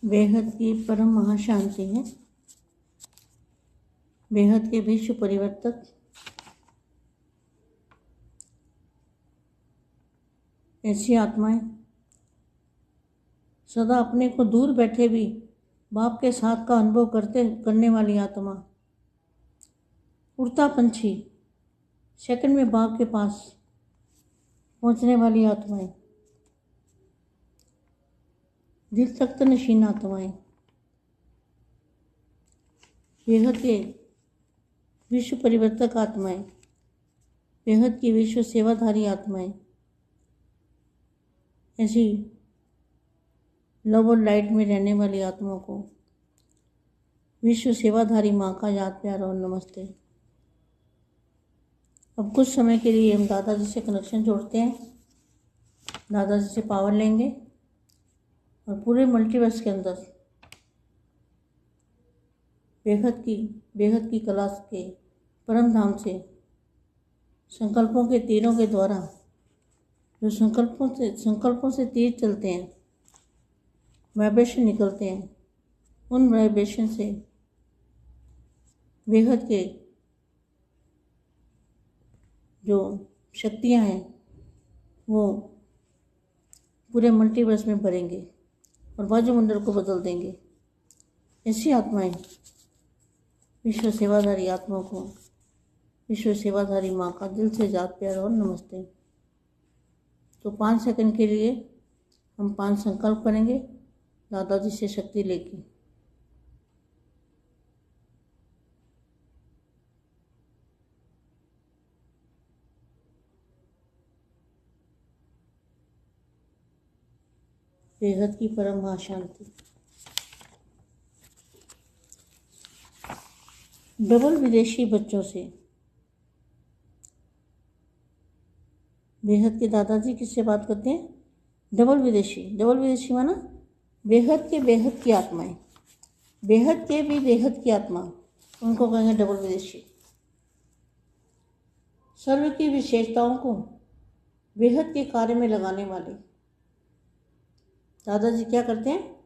बेहद की परम महाशांति है। बेहद के विश्व परिवर्तक ऐसी आत्माएं सदा अपने को दूर बैठे भी बाप के साथ का अनुभव करने वाली आत्मा, उड़ता पंछी, सेकंड में बाप के पास पहुंचने वाली आत्माएं, दिल तक नशीन आत्माएं, बेहद के विश्व परिवर्तक आत्माएं, बेहद की विश्व सेवाधारी आत्माएं, ऐसी लव और लाइट में रहने वाली आत्माओं को विश्व सेवाधारी माँ का याद प्यार और नमस्ते। अब कुछ समय के लिए हम दादाजी से कनेक्शन जोड़ते हैं, दादाजी से पावर लेंगे और पूरे मल्टीवर्स के अंदर बेहद की कला के परम धाम से संकल्पों के तीरों के द्वारा जो संकल्पों से तीर चलते हैं, वाइब्रेशन निकलते हैं, उन वाइब्रेशन से बेहद के जो शक्तियां हैं वो पूरे मल्टीवर्स में भरेंगे और वायुमंडल को बदल देंगे। ऐसी आत्माएं विश्व सेवाधारी आत्माओं को विश्व सेवाधारी माँ का दिल से याद प्यार और नमस्ते। तो 5 सेकंड के लिए हम 5 संकल्प करेंगे दादाजी से शक्ति लेके। बेहद की परम महाशांति। डबल विदेशी बच्चों से बेहद के दादाजी किससे बात करते हैं? डबल विदेशी माना बेहद की आत्माएं, बेहद के भी बेहद की आत्मा, उनको कहेंगे डबल विदेशी। सर्व की विशेषताओं को बेहद के कार्य में लगाने वाले दादाजी क्या करते हैं?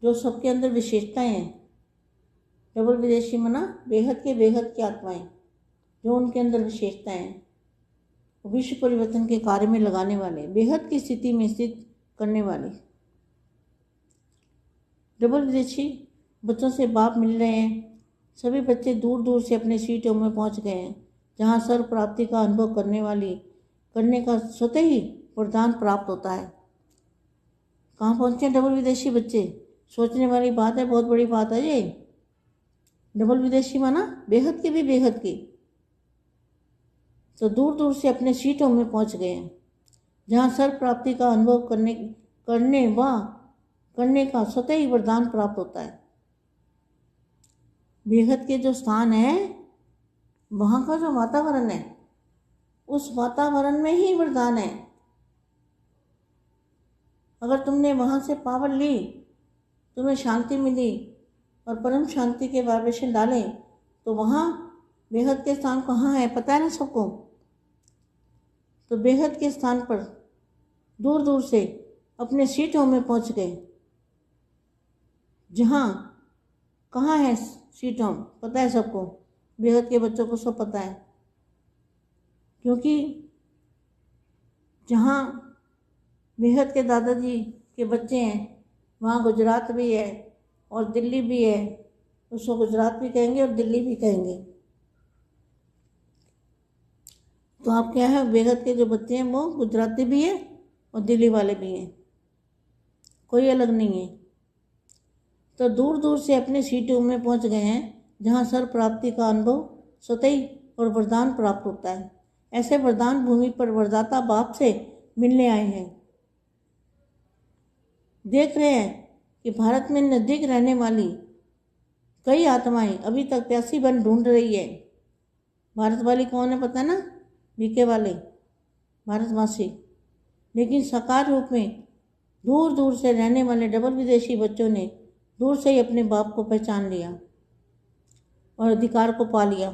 जो सबके अंदर विशेषताएं हैं, डबल विदेशी माना बेहद की आत्माएं, जो उनके अंदर विशेषताएं हैं, विश्व परिवर्तन के कार्य में लगाने वाले, बेहद की स्थिति में स्थित करने वाले। डबल विदेशी बच्चों से बाप मिल रहे हैं। सभी बच्चे दूर दूर से अपने सीटों में पहुंच गए हैं, जहां सर्व प्राप्ति का अनुभव करने का स्वतः ही वरदान प्राप्त होता है। कहाँ पहुंचे डबल विदेशी बच्चे? सोचने वाली बात है, बहुत बड़ी बात है ये। डबल विदेशी माना बेहद के भी बेहद की, तो दूर दूर से अपने सीटों में पहुंच गए हैं, जहां सर्व प्राप्ति का अनुभव करने का स्वतः ही वरदान प्राप्त होता है। बेहद के जो स्थान है, वहां का जो वातावरण है, उस वातावरण में ही वरदान है। अगर तुमने वहां से पावर ली, तुम्हें शांति मिली और परम शांति के वाइब्रेशन डाले, तो वहां बेहद के स्थान कहाँ है पता है ना सबको? तो बेहद के स्थान पर दूर दूर से अपने सीटों में पहुंच गए। जहाँ कहाँ है सीटों पता है सबको, बेहद के बच्चों को सब पता है, क्योंकि जहाँ बेहद के दादाजी के बच्चे हैं वहाँ गुजरात भी है और दिल्ली भी है। उसको गुजरात भी कहेंगे और दिल्ली भी कहेंगे। तो आप क्या है, बेहद के जो बच्चे हैं वो गुजराती भी है और दिल्ली वाले भी हैं, कोई अलग नहीं है। तो दूर दूर से अपने सीटों में पहुंच गए हैं, जहां सर्व प्राप्ति का अनुभव स्वतः और वरदान प्राप्त होता है। ऐसे वरदान भूमि पर वरदाता बाप से मिलने आए हैं। देख रहे हैं कि भारत में नजदीक रहने वाली कई आत्माएं अभी तक प्यासी बन ढूंढ रही है। भारत वाली कौन है पता है ना? बीके वाले भारतवासी। लेकिन साकार रूप में दूर दूर से रहने वाले डबल विदेशी बच्चों ने दूर से ही अपने बाप को पहचान लिया और अधिकार को पा लिया।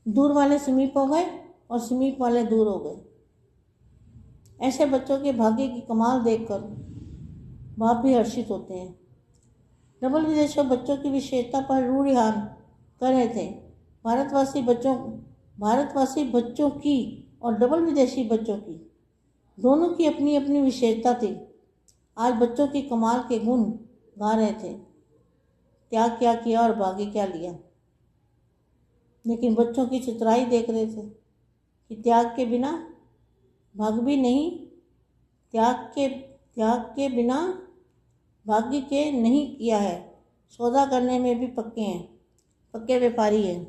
दूर वाले समीप हो गए और समीप वाले दूर हो गए। ऐसे बच्चों के भाग्य की कमाल देखकर बाप भी हर्षित होते हैं। डबल विदेशी बच्चों की विशेषता पर रूढ़िहान कर रहे थे। भारतवासी बच्चों की और डबल विदेशी बच्चों की दोनों की अपनी अपनी विशेषता थी। आज बच्चों की कमाल के गुण गा रहे थे, त्याग क्या किया और भाग्य क्या लिया। लेकिन बच्चों की चितराई देख रहे थे कि त्याग के बिना भाग्य भी नहीं, त्याग के बिना भाग्य के नहीं किया है। सौदा करने में भी पक्के हैं, पक्के व्यापारी हैं।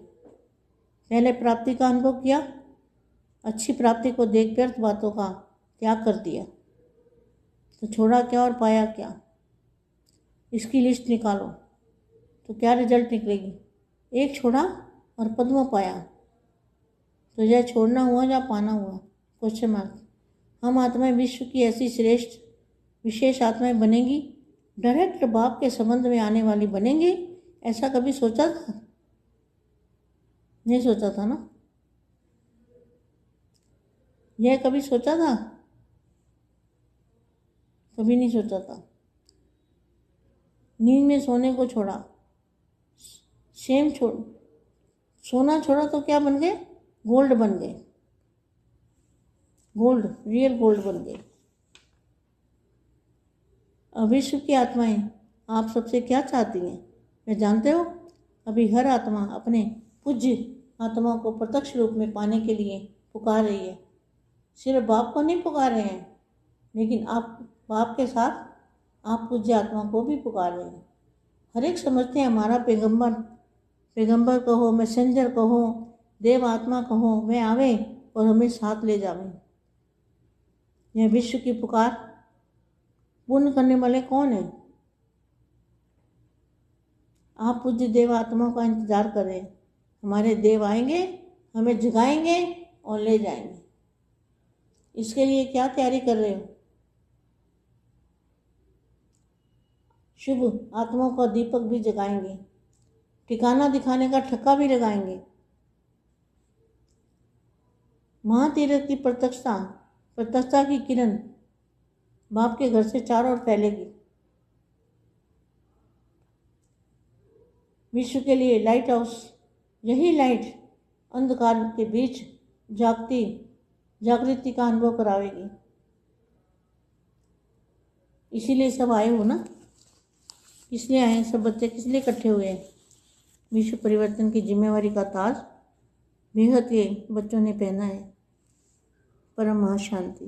पहले प्राप्ति का अनुभव किया, अच्छी प्राप्ति को देख व्यर्थ बातों का त्याग कर दिया, तो छोड़ा क्या और पाया क्या। इसकी लिस्ट निकालो तो क्या रिजल्ट निकलेगी। एक छोड़ा और पद्म पाया, तो यह छोड़ना हुआ या पाना हुआ? Question mark. हम आत्माएं विश्व की ऐसी श्रेष्ठ विशेष आत्माएं बनेंगी, डायरेक्ट बाप के संबंध में आने वाली बनेंगे, ऐसा कभी सोचा था? नहीं सोचा था ना। यह कभी सोचा था? कभी नहीं सोचा था। नींद में सोने को छोड़ा, सोना छोड़ा तो क्या बन गए? गोल्ड बन गए, गोल्ड, रियल गोल्ड बन गए। अब विश्व की आत्माएं आप सबसे क्या चाहती हैं, मैं जानते हो? अभी हर आत्मा अपने पूज्य आत्मा को प्रत्यक्ष रूप में पाने के लिए पुकार रही है। सिर्फ बाप को नहीं पुकार रहे हैं, लेकिन आप बाप के साथ आप पूज्य आत्मा को भी पुकार रहे हैं। हर एक समझते हैं हमारा पैगंबर कहो, मैसेंजर कहो, देव आत्मा कहो, वह आवे और हमें साथ ले जावे। यह विश्व की पुकार पूर्ण करने वाले कौन है? आप पूज्य देव आत्मा का इंतजार कर रहे हैं। हमारे देव आएंगे, हमें जगाएंगे और ले जाएंगे। इसके लिए क्या तैयारी कर रहे हो? शुभ आत्माओं का दीपक भी जगाएंगे, ठिकाना दिखाने का ठक्का भी लगाएंगे। महातीरथ की प्रत्यक्षता की किरण बाप के घर से चारों ओर फैलेगी। विश्व के लिए लाइट हाउस, यही लाइट अंधकार के बीच जागृति का अनुभव करावेगी। इसीलिए सब आए हो ना? किस लिए आए? सब बच्चे किस लिए इकट्ठे हुए हैं? विश्व परिवर्तन की जिम्मेवारी का ताज बेहद के बच्चों ने पहना है। परम महाशांति।